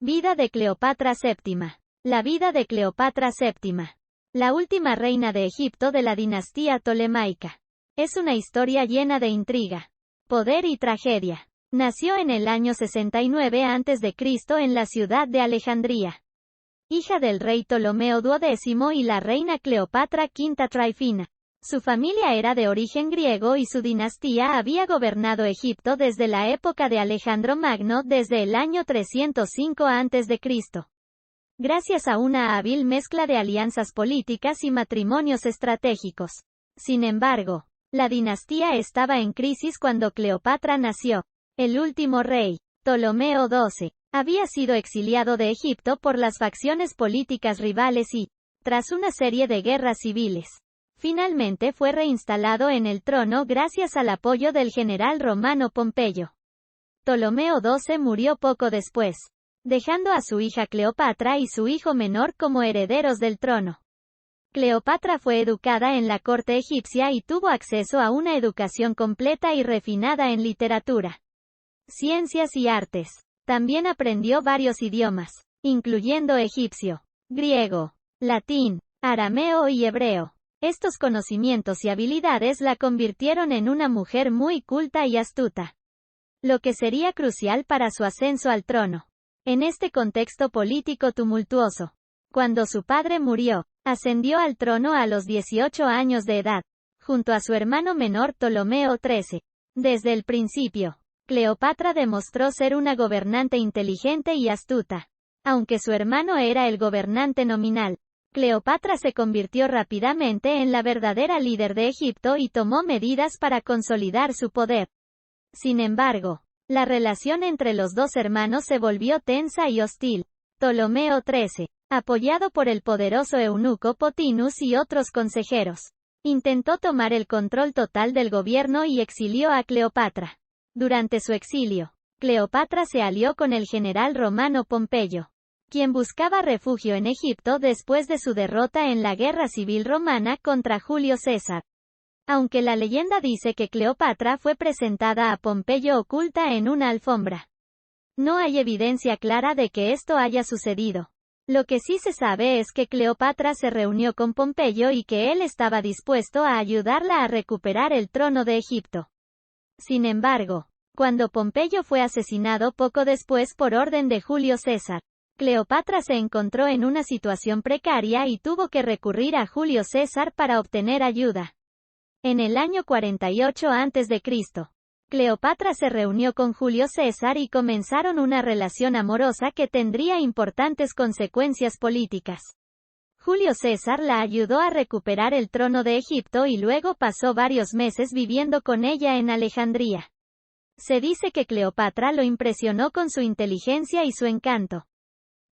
Vida de Cleopatra VII. La vida de Cleopatra VII. La última reina de Egipto de la dinastía tolemaica. Es una historia llena de intriga, poder y tragedia. Nació en el año 69 a.C. en la ciudad de Alejandría. Hija del rey Ptolomeo XII y la reina Cleopatra V Tryphina. Su familia era de origen griego y su dinastía había gobernado Egipto desde la época de Alejandro Magno desde el año 305 a.C. Gracias a una hábil mezcla de alianzas políticas y matrimonios estratégicos. Sin embargo, la dinastía estaba en crisis cuando Cleopatra nació. El último rey, Ptolomeo XII, había sido exiliado de Egipto por las facciones políticas rivales y, tras una serie de guerras civiles, finalmente fue reinstalado en el trono gracias al apoyo del general romano Pompeyo. Ptolomeo XII murió poco después, dejando a su hija Cleopatra y su hijo menor como herederos del trono. Cleopatra fue educada en la corte egipcia y tuvo acceso a una educación completa y refinada en literatura, ciencias y artes. También aprendió varios idiomas, incluyendo egipcio, griego, latín, arameo y hebreo. Estos conocimientos y habilidades la convirtieron en una mujer muy culta y astuta, lo que sería crucial para su ascenso al trono. En este contexto político tumultuoso, cuando su padre murió, ascendió al trono a los 18 años de edad, junto a su hermano menor Ptolomeo XIII. Desde el principio, Cleopatra demostró ser una gobernante inteligente y astuta. Aunque su hermano era el gobernante nominal, Cleopatra se convirtió rápidamente en la verdadera líder de Egipto y tomó medidas para consolidar su poder. Sin embargo, la relación entre los dos hermanos se volvió tensa y hostil. Ptolomeo XIII, apoyado por el poderoso eunuco Pothinus y otros consejeros, intentó tomar el control total del gobierno y exilió a Cleopatra. Durante su exilio, Cleopatra se alió con el general romano Pompeyo, quien buscaba refugio en Egipto después de su derrota en la guerra civil romana contra Julio César. Aunque la leyenda dice que Cleopatra fue presentada a Pompeyo oculta en una alfombra, no hay evidencia clara de que esto haya sucedido. Lo que sí se sabe es que Cleopatra se reunió con Pompeyo y que él estaba dispuesto a ayudarla a recuperar el trono de Egipto. Sin embargo, cuando Pompeyo fue asesinado poco después por orden de Julio César, Cleopatra se encontró en una situación precaria y tuvo que recurrir a Julio César para obtener ayuda. En el año 48 a.C., Cleopatra se reunió con Julio César y comenzaron una relación amorosa que tendría importantes consecuencias políticas. Julio César la ayudó a recuperar el trono de Egipto y luego pasó varios meses viviendo con ella en Alejandría. Se dice que Cleopatra lo impresionó con su inteligencia y su encanto,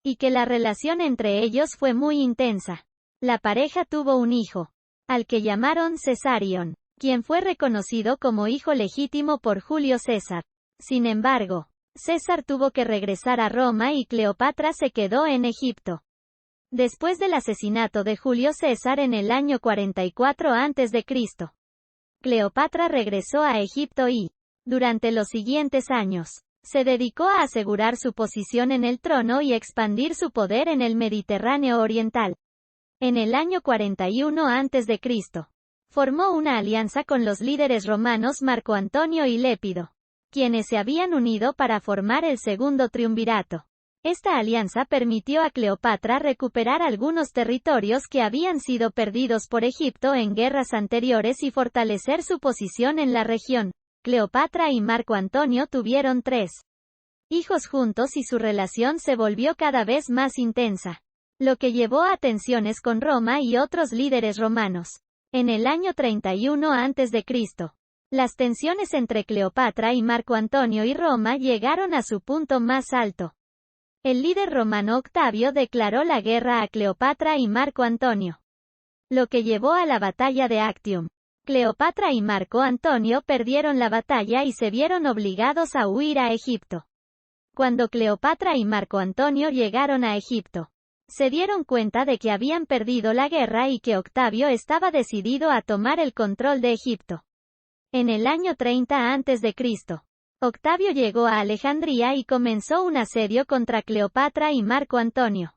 y que la relación entre ellos fue muy intensa. La pareja tuvo un hijo, al que llamaron Cesarion, quien fue reconocido como hijo legítimo por Julio César. Sin embargo, César tuvo que regresar a Roma y Cleopatra se quedó en Egipto. Después del asesinato de Julio César en el año 44 a.C., Cleopatra regresó a Egipto y, durante los siguientes años, se dedicó a asegurar su posición en el trono y expandir su poder en el Mediterráneo oriental. En el año 41 a.C., formó una alianza con los líderes romanos Marco Antonio y Lépido, quienes se habían unido para formar el segundo triunvirato. Esta alianza permitió a Cleopatra recuperar algunos territorios que habían sido perdidos por Egipto en guerras anteriores y fortalecer su posición en la región. Cleopatra y Marco Antonio tuvieron 3 hijos juntos y su relación se volvió cada vez más intensa, lo que llevó a tensiones con Roma y otros líderes romanos. En el año 31 a.C., las tensiones entre Cleopatra y Marco Antonio y Roma llegaron a su punto más alto. El líder romano Octavio declaró la guerra a Cleopatra y Marco Antonio, lo que llevó a la batalla de Actium. Cleopatra y Marco Antonio perdieron la batalla y se vieron obligados a huir a Egipto. Cuando Cleopatra y Marco Antonio llegaron a Egipto, se dieron cuenta de que habían perdido la guerra y que Octavio estaba decidido a tomar el control de Egipto. En el año 30 a.C., Octavio llegó a Alejandría y comenzó un asedio contra Cleopatra y Marco Antonio.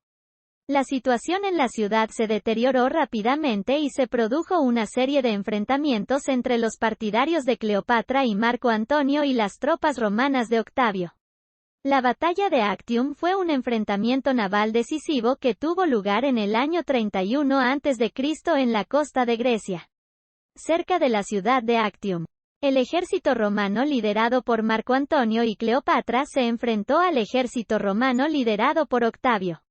La situación en la ciudad se deterioró rápidamente y se produjo una serie de enfrentamientos entre los partidarios de Cleopatra y Marco Antonio y las tropas romanas de Octavio. La batalla de Actium fue un enfrentamiento naval decisivo que tuvo lugar en el año 31 a.C. en la costa de Grecia, cerca de la ciudad de Actium. El ejército romano liderado por Marco Antonio y Cleopatra se enfrentó al ejército romano liderado por Octavio,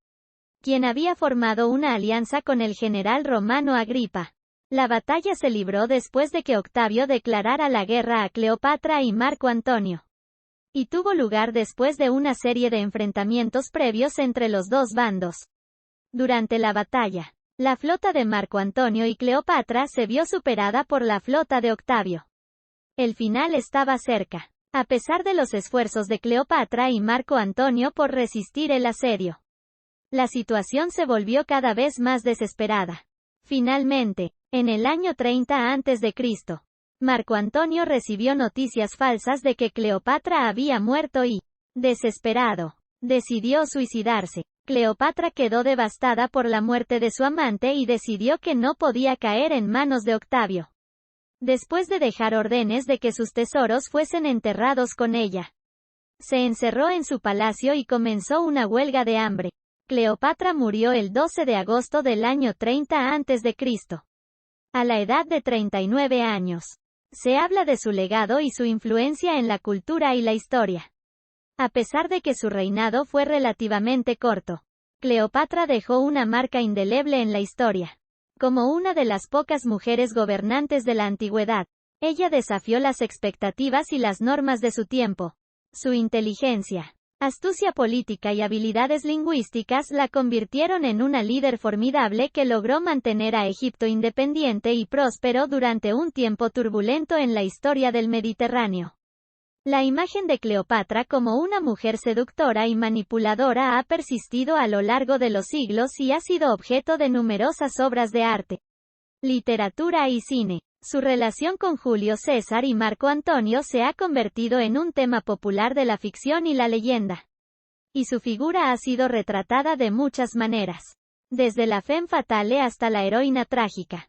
quien había formado una alianza con el general romano Agripa. La batalla se libró después de que Octavio declarara la guerra a Cleopatra y Marco Antonio, y tuvo lugar después de una serie de enfrentamientos previos entre los dos bandos. Durante la batalla, la flota de Marco Antonio y Cleopatra se vio superada por la flota de Octavio. El final estaba cerca, a pesar de los esfuerzos de Cleopatra y Marco Antonio por resistir el asedio. La situación se volvió cada vez más desesperada. Finalmente, en el año 30 a.C., Marco Antonio recibió noticias falsas de que Cleopatra había muerto y, desesperado, decidió suicidarse. Cleopatra quedó devastada por la muerte de su amante y decidió que no podía caer en manos de Octavio. Después de dejar órdenes de que sus tesoros fuesen enterrados con ella, se encerró en su palacio y comenzó una huelga de hambre. Cleopatra murió el 12 de agosto del año 30 a.C., a la edad de 39 años. Se habla de su legado y su influencia en la cultura y la historia. A pesar de que su reinado fue relativamente corto, Cleopatra dejó una marca indeleble en la historia. Como una de las pocas mujeres gobernantes de la antigüedad, ella desafió las expectativas y las normas de su tiempo. Su inteligencia, astucia política y habilidades lingüísticas la convirtieron en una líder formidable que logró mantener a Egipto independiente y próspero durante un tiempo turbulento en la historia del Mediterráneo. La imagen de Cleopatra como una mujer seductora y manipuladora ha persistido a lo largo de los siglos y ha sido objeto de numerosas obras de arte, literatura y cine. Su relación con Julio César y Marco Antonio se ha convertido en un tema popular de la ficción y la leyenda. Y su figura ha sido retratada de muchas maneras, desde la femme fatale hasta la heroína trágica.